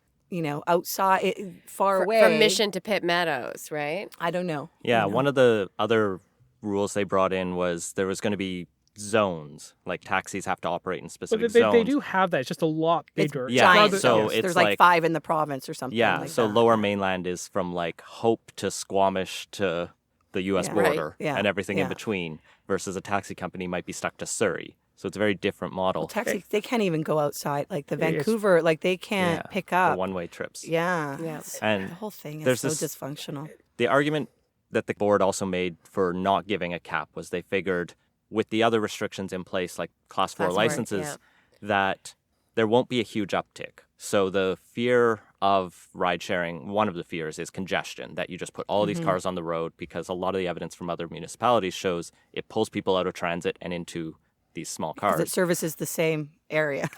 outside, far away From Mission to Pitt Meadows, right? I don't know. Yeah, one of the other rules they brought in was there was going to be zones, like taxis have to operate in But specific they zones. do have that. It's just a lot It's bigger. Yeah, giant. so Yes, it's there's like 5 in the province or something. Yeah, like so that. Lower Mainland is from like Hope to Squamish to the U.S. Yeah. border Right, yeah, and everything in yeah. between, versus a taxi company might be stuck to Surrey. So it's a very different model. Well, taxi, they can't even go outside. Like the Yeah, it's- Vancouver, like they can't Yeah, pick the up. one-way trips. Yeah, Yeah. And the whole thing there's is so this- dysfunctional. The argument that the board also made for not giving a cap was they figured with the other restrictions in place, like Class 4 Class 4, licenses, yeah. that there won't be a huge uptick. So the fear of ride sharing, one of the fears is congestion, that you just put all these cars on the road, because a lot of the evidence from other municipalities shows it pulls people out of transit and into these small Because it cars. services the same area.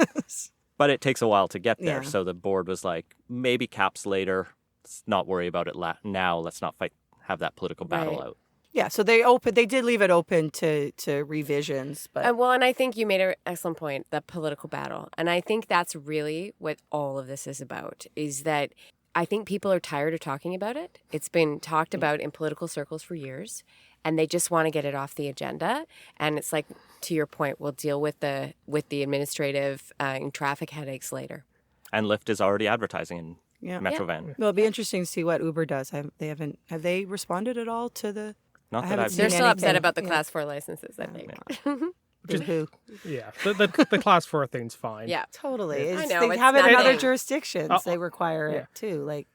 But it takes a while to get there. Yeah. So the board was like, maybe caps later. Let's not worry about it now. Let's not have that political battle Right. out. Yeah, so they did leave it open to revisions, but Well, and I think you made an excellent point, the political battle. And I think that's really what all of this is about, is that I think people are tired of talking about it. It's been talked about in political circles for years, and they just want to get it off the agenda. And it's like, to your point, we'll deal with the administrative and traffic headaches later. And Lyft is already advertising in yeah. Metro Van. Well, it'll be interesting to see what Uber does. Have they responded at all to the Not I that haven't I've seen They're seen. still upset anything. about the Yeah. Class 4 licenses, I think. who? Yeah, the Class 4 thing's fine. Yeah. Totally. I It's, know, they it's have it in other nothing. jurisdictions. They require yeah. it too. Like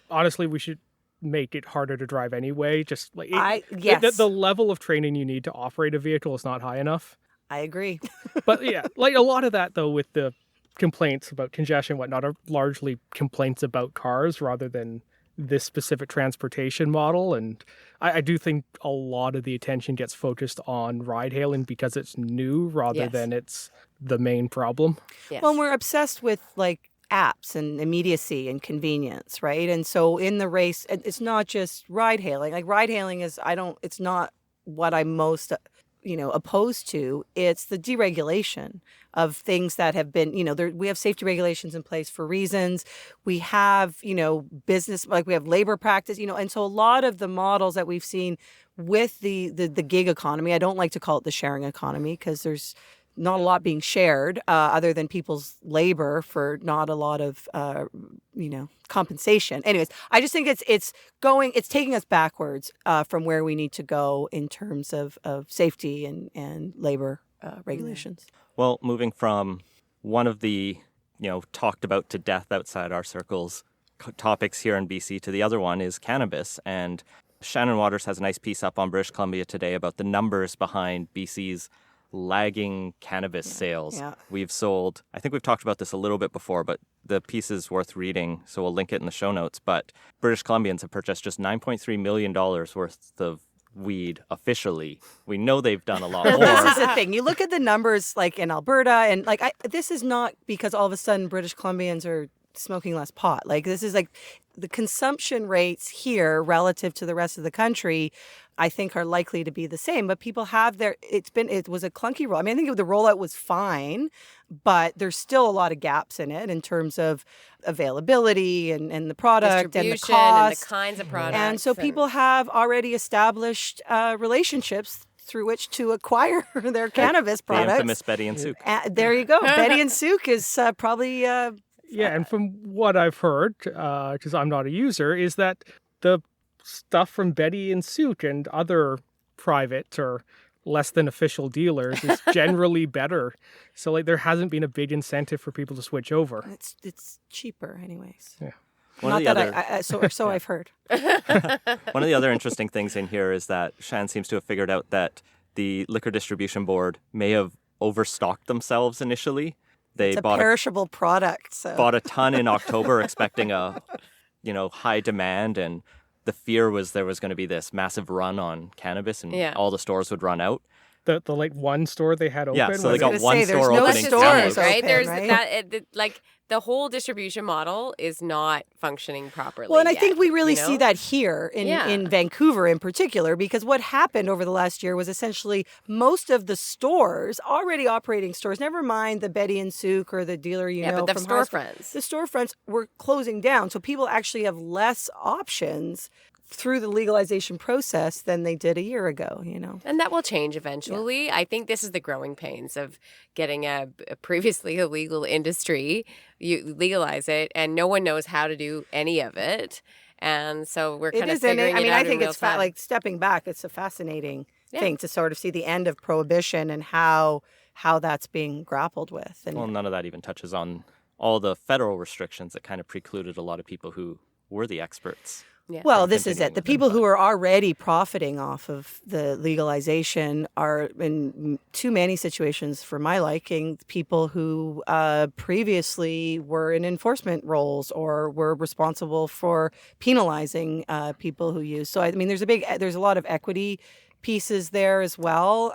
Honestly, we should make it harder to drive anyway. Just like yes. the level of training you need to operate a vehicle is not high enough. I agree. But yeah, like a lot of that though, with the complaints about congestion and whatnot, are largely complaints about cars rather than this specific transportation model. And I do think a lot of the attention gets focused on ride hailing because it's new rather Yes. than it's the main problem. Yes. Well, we're obsessed with like apps and immediacy and convenience, right? And so in the race, it's not just ride hailing. Like ride hailing is, it's not what I'm most, opposed to. It's the deregulation of things that have been, we have safety regulations in place for reasons. We have, business, like we have labor practice, and so a lot of the models that we've seen with the gig economy, I don't like to call it the sharing economy because there's not a lot being shared other than people's labor for not a lot of, compensation. Anyways, I just think it's taking us backwards from where we need to go in terms of safety and labor regulations. Well, moving from one of the, talked about to death outside our circles topics here in BC to the other one is cannabis. And Shannon Waters has a nice piece up on British Columbia today about the numbers behind BC's lagging cannabis sales. yeah. We've sold, I think we've talked about this a little bit before, but the piece is worth reading, so we'll link it in the show notes. But British Columbians have purchased just $9.3 million worth of weed officially. We know they've done a lot more. This is the thing. You look at the numbers like in Alberta, and like this is not because all of a sudden British Columbians are smoking less pot. Like this is like the consumption rates here relative to the rest of the country, I think are likely to be the same. But people have it was a clunky roll. I mean, I think the rollout was fine. but there's still a lot of gaps in it in terms of availability and the product and the distribution cost. and the kinds of products. And so people have already established relationships through which to acquire their cannabis The products. infamous Betty and Souk. There you go. Betty and Souk is probably... Yeah, and from what I've heard, because I'm not a user, is that the stuff from Betty and Souk and other private or less than official dealers is generally better. So like there hasn't been a big incentive for people to switch over. it's cheaper anyways. Yeah. Not that so I've heard. One of the other interesting things in here is that Shan seems to have figured out that the Liquor Distribution Board may have overstocked themselves initially. They It's a bought perishable product. So bought a ton in October, expecting a high demand, and the fear was there was going to be this massive run on cannabis, and all the stores would run out. The like one store they had open. Yeah, so they was got it- one there's store no opening. stores Kamloops. right? open, There's right? that the whole distribution model is not functioning properly. Well, and I yet, think we really you know? see that here in Vancouver in particular, because what happened over the last year was essentially most of the stores, already operating stores, never mind the Betty and Souk or the dealer but the from high school, storefronts. the storefronts were closing down. So people actually have less options through the legalization process than they did a year ago, And that will change eventually. I think this is the growing pains of getting a previously illegal industry. You legalize it, and no one knows how to do any of it. And so we're kind of figuring it out. I think in it's real time. like stepping back. It's a fascinating thing to sort of see the end of prohibition and how that's being grappled with. And Well, none of that even touches on all the federal restrictions that kind of precluded a lot of people who were the experts. Yeah. Well, this is continuing it. The with people it, who are already profiting off of the legalization are, in too many situations for my liking, people who previously were in enforcement roles or were responsible for penalizing people who use. So, I mean, there's a lot of equity pieces there as well,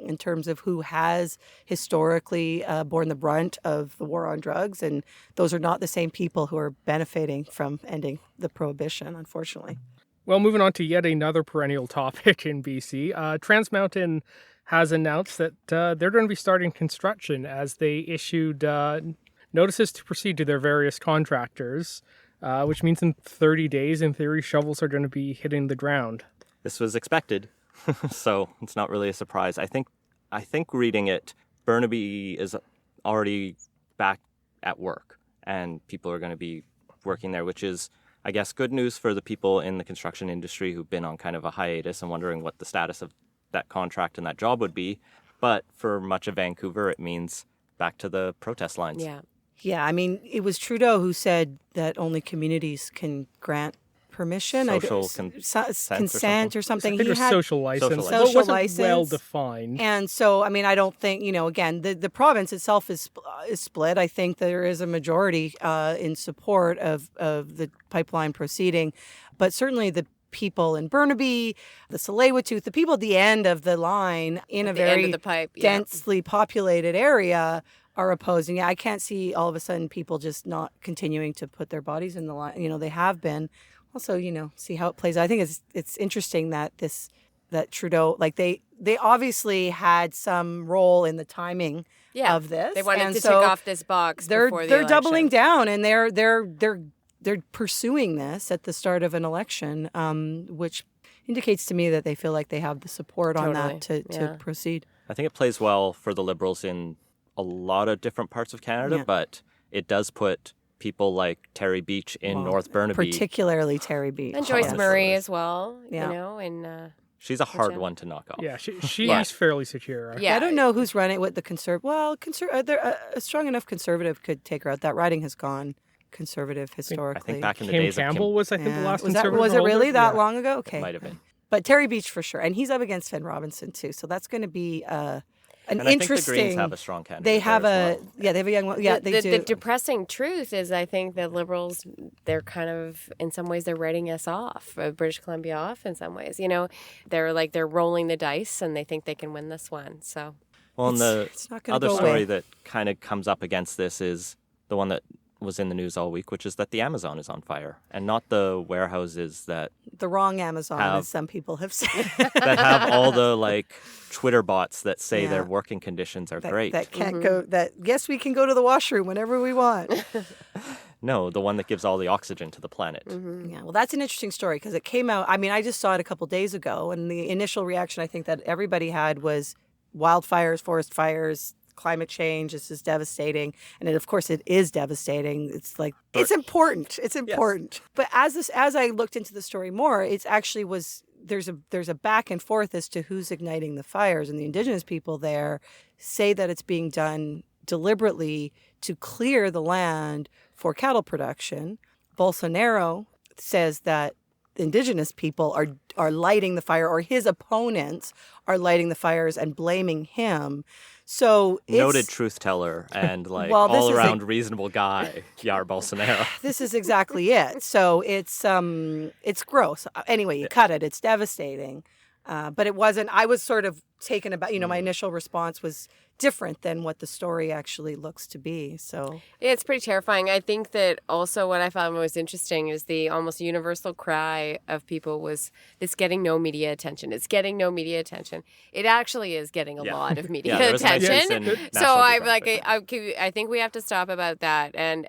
in terms of who has historically borne the brunt of the war on drugs. And those are not the same people who are benefiting from ending the prohibition, unfortunately. Well, moving on to yet another perennial topic in BC, Trans Mountain has announced that they're going to be starting construction as they issued notices to proceed to their various contractors, which means in 30 days, in theory, shovels are going to be hitting the ground. This was expected, so it's not really a surprise. I think reading it, Burnaby is already back at work, and people are going to be working there, which is, I guess, good news for the people in the construction industry who've been on kind of a hiatus and wondering what the status of that contract and that job would be. But for much of Vancouver, it means back to the protest lines. Yeah. Yeah, I mean, it was Trudeau who said that only communities can grant permission. Social consent or something. I think it was social license. Social Although it wasn't license. well defined. And so, I mean, I don't think, again, the province itself is split. I think there is a majority in support of the pipeline proceeding. But certainly the people in Burnaby, the Tsleil-Waututh, the people at the end of the line in a the end very of the pipe, densely populated area are opposing. Yeah, I can't see all of a sudden people just not continuing to put their bodies in the line. They have been. Also, see how it plays out. I think it's interesting that that Trudeau, like they obviously had some role in the timing of this. They wanted and to so tick off this box before the they're election. doubling down, and they're pursuing this at the start of an election, which indicates to me that they feel like they have the support on that to proceed. I think it plays well for the Liberals in a lot of different parts of Canada, but it does put people like Terry Beach in North Burnaby. Particularly Terry Beach. And Joyce Yes. Murray as well, Yeah. and She's a hard one to knock off. Yeah, she's fairly secure. yeah. I don't know who's running with the conservative. Well, a strong enough conservative could take her out. That riding has gone conservative historically. I think back in the Kim days Campbell of was, I think, the last was conservative it really holder? that Yeah. long ago? Kim, Okay, might have been. but Terry Beach for sure, and he's up against Finn Robinson too. So that's going to be an And interesting. I think the Greens have a strong candidate. They have there as well. they have a young one. Yeah, they do. The depressing truth is, I think the Liberals, they're kind of, in some ways, they're writing us off, British Columbia off in some ways. They're rolling the dice and they think they can win this one. So, Well, and the it's not gonna other go story away. that kind of comes up against this is the one that was in the news all week, which is that the Amazon is on fire, and not the warehouses that The wrong Amazon, as some people have said. that have all the like Twitter bots that say Yeah. their working conditions are great. That can't go. That yes, we can go to the washroom whenever we want. No, the one that gives all the oxygen to the planet. Yeah, well, that's an interesting story because it came out. I mean, I just saw it a couple days ago, and the initial reaction I think that everybody had was wildfires, forest fires, climate change. This is devastating, and of course, it is devastating. It's like it's important. It's important. But as I looked into the story more, it's actually was. There's a back and forth as to who's igniting the fires, and the indigenous people there say that it's being done deliberately to clear the land for cattle production. Bolsonaro says that indigenous people are lighting the fire, or his opponents are lighting the fires and blaming him. So Noted truth teller and like Well, this all is around reasonable guy, Jair Bolsonaro. this is exactly it. So it's gross. Anyway, you cut it. It's devastating. But it wasn't. I was sort of taken aback. My initial response was different than what the story actually looks to be. So Yeah, it's pretty terrifying. I think that also what I found was interesting is the almost universal cry of people was, it's getting no media attention. It's getting no media attention. It actually is getting a lot of media there was an piece attention. in So National I'm like, Geographic. I think we have to stop about that. And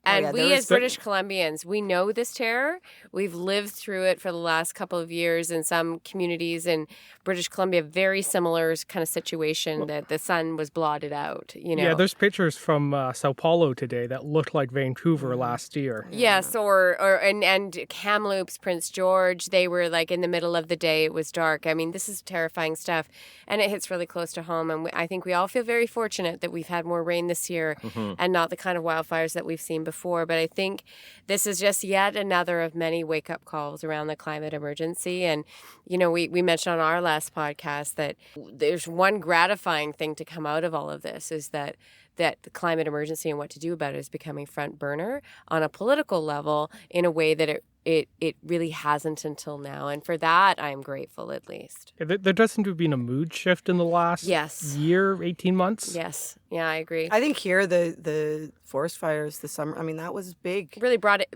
yeah, we as British Columbians, we know this terror. We've lived through it for the last couple of years in some communities in British Columbia, very similar kind of situation that the sun was blotted out, Yeah, there's pictures from Sao Paulo today that looked like Vancouver last year. Yes, and Kamloops, Prince George, they were like in the middle of the day. It was dark. I mean, this is terrifying stuff, and it hits really close to home. And I think we all feel very fortunate that we've had more rain this year and not the kind of wildfires that we've seen before. But I think this is just yet another of many wake-up calls around the climate emergency. And, we mentioned on our last podcast that there's one gratifying thing to come out of all of this is that the climate emergency and what to do about it is becoming front burner on a political level in a way that it really hasn't until now. And for that, I'm grateful, at least. Yeah, there does seem to have been a mood shift in the last year, 18 months. Yes. Yeah, I agree. I think here the forest fires this summer. I mean, that was big. Really brought it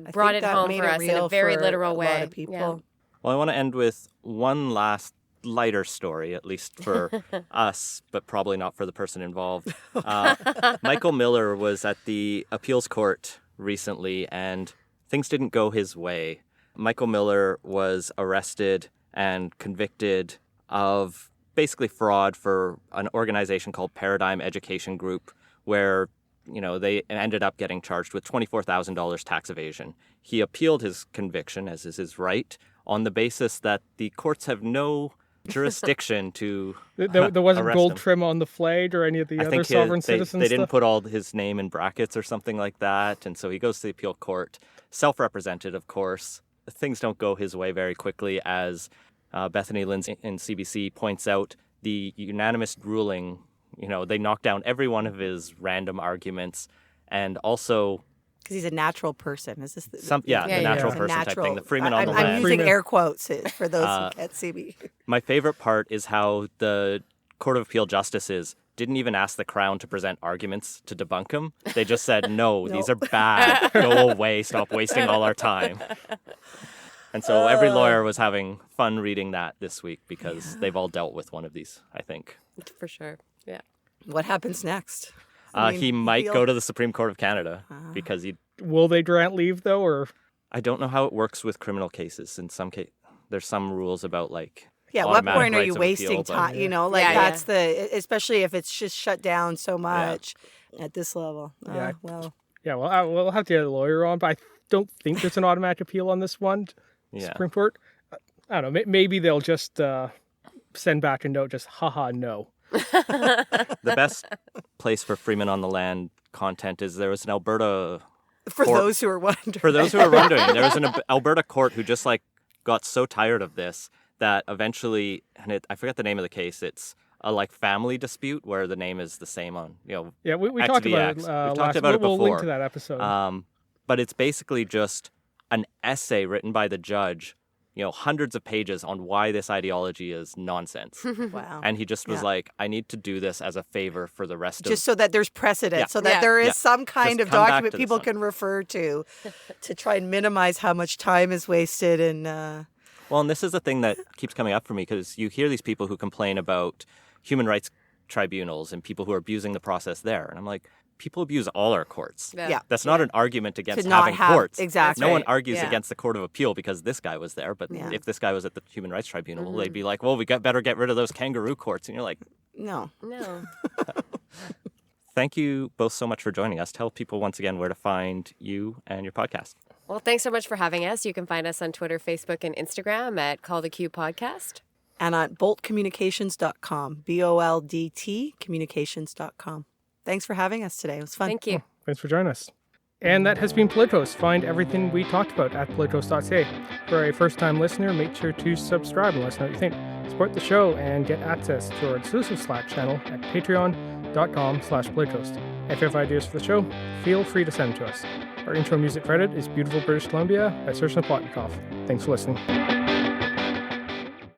home for us in a very literal way. A lot of people. Yeah. Well, I want to end with one last lighter story, at least for us, but probably not for the person involved. Michael Miller was at the appeals court recently, and things didn't go his way. Michael Miller was arrested and convicted of basically fraud for an organization called Paradigm Education Group, where they ended up getting charged with $24,000 tax evasion. He appealed his conviction, as is his right, on the basis that the courts have no jurisdiction to There wasn't arrest gold him. trim on the flag or any of the I other think sovereign citizens they didn't stuff. put all his name in brackets or something like that, and so he goes to the appeal court, self-represented, of course. Things don't go his way very quickly, as Bethany Lindsay in CBC points out. The unanimous ruling, they knock down every one of his random arguments, and also Because he's a natural person. Is this the natural He's a person type natural- thing, the Freeman on the I'm land. using Freeman. air quotes for those who can't see me. My favorite part is how the Court of Appeal justices didn't even ask the Crown to present arguments to debunk him. They just said, no, these are bad. Go away. Stop wasting all our time. And so every lawyer was having fun reading that this week because they've all dealt with one of these, I think. For sure. Yeah. What happens next? He might go to the Supreme Court of Canada because Will they grant leave, though, or? I don't know how it works with criminal cases. In some case, there's some rules about Yeah, what automatic point are rights you of wasting appeal, but- time? That's especially if it's just shut down so much at this level. Yeah. Well, Yeah, well, we'll have to get a lawyer on, but I don't think there's an automatic appeal on this one. Yeah. Supreme Court. I don't know. Maybe they'll just send back a note, just haha, no. The best place for Freeman on the Land content is there was an Alberta for court- those who are wondering. For those who are wondering, there was an Alberta court who just got so tired of this that eventually, and I forget the name of the case. It's a family dispute where the name is the same on Yeah, we talked about it XVX. last. We've talked about it We'll link before. to that episode. But it's basically just an essay written by the judge, hundreds of pages on why this ideology is nonsense. Wow. And he just was Yeah. like, I need to do this as a favor for the rest Just so that there's precedent, Yeah. so that Yeah. there is Yeah. some kind Just of come back document to this people one. can refer to try and minimize how much time is wasted and Well, and this is the thing that keeps coming up for me, because you hear these people who complain about human rights tribunals and people who are abusing the process there. And I'm like, people abuse all our courts. Yeah. That's not an argument against to not having have courts. exactly. No one right. argues Yeah. against the Court of Appeal because this guy was there. But Yeah. if this guy was at the Human Rights Tribunal, they'd be like, well, we better get rid of those kangaroo courts. And you're like, No. No. thank you both so much for joining us. Tell people once again where to find you and your podcast. Well, thanks so much for having us. You can find us on Twitter, Facebook, and Instagram at Call the Q Podcast. And at boltcommunications.com, BOLDT communications.com. Thanks for having us today. It was fun. Thank you. Thanks for joining us. And that has been Politos. Find everything we talked about at politos.ca. For a first-time listener, make sure to subscribe and let us know what you think. Support the show and get access to our exclusive Slack channel at patreon.com/politos. If you have ideas for the show, feel free to send them to us. Our intro music credit is Beautiful British Columbia by Serge Plotnikov. Thanks for listening.